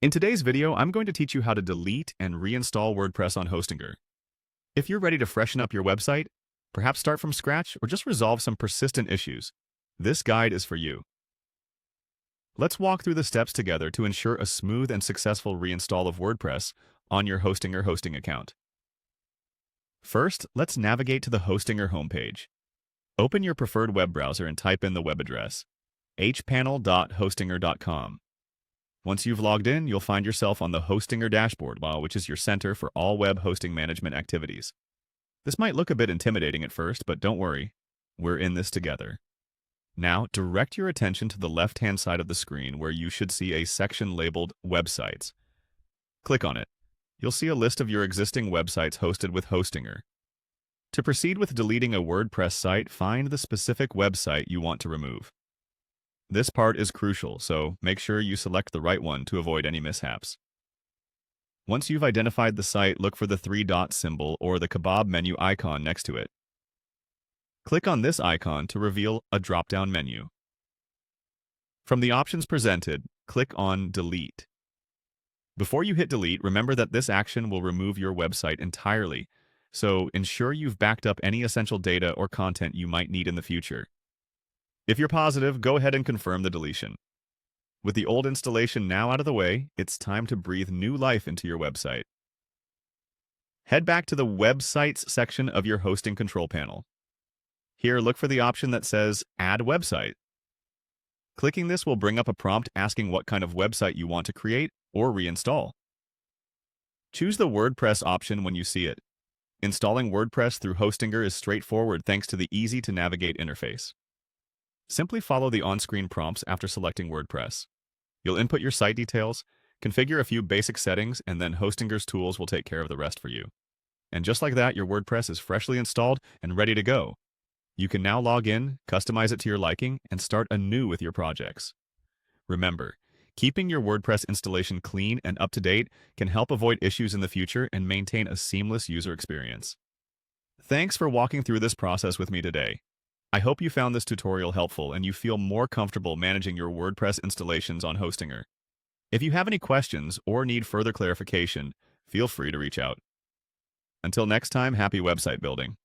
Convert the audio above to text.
In today's video, I'm going to teach you how to delete and reinstall WordPress on Hostinger. If you're ready to freshen up your website, perhaps start from scratch or just resolve some persistent issues, this guide is for you. Let's walk through the steps together to ensure a smooth and successful reinstall of WordPress on your Hostinger hosting account. First, let's navigate to the Hostinger homepage. Open your preferred web browser and type in the web address, hpanel.hostinger.com. Once you've logged in, you'll find yourself on the Hostinger dashboard, which is your center for all web hosting management activities. This might look a bit intimidating at first, but don't worry, we're in this together. Now, direct your attention to the left-hand side of the screen where you should see a section labeled Websites. Click on it. You'll see a list of your existing websites hosted with Hostinger. To proceed with deleting a WordPress site, find the specific website you want to remove. This part is crucial, so make sure you select the right one to avoid any mishaps. Once you've identified the site, look for the three-dot symbol or the kebab menu icon next to it. Click on this icon to reveal a drop-down menu. From the options presented, click on Delete. Before you hit delete, remember that this action will remove your website entirely, so ensure you've backed up any essential data or content you might need in the future. If you're positive, go ahead and confirm the deletion. With the old installation now out of the way, it's time to breathe new life into your website. Head back to the Websites section of your hosting control panel. Here, look for the option that says Add Website. Clicking this will bring up a prompt asking what kind of website you want to create or reinstall. Choose the WordPress option when you see it. Installing WordPress through Hostinger is straightforward thanks to the easy-to-navigate interface. Simply follow the on-screen prompts after selecting WordPress. You'll input your site details, configure a few basic settings, and then Hostinger's tools will take care of the rest for you. And just like that, your WordPress is freshly installed and ready to go. You can now log in, customize it to your liking, and start anew with your projects. Remember, keeping your WordPress installation clean and up-to-date can help avoid issues in the future and maintain a seamless user experience. Thanks for walking through this process with me today. I hope you found this tutorial helpful and you feel more comfortable managing your WordPress installations on Hostinger. If you have any questions or need further clarification, feel free to reach out. Until next time, happy website building.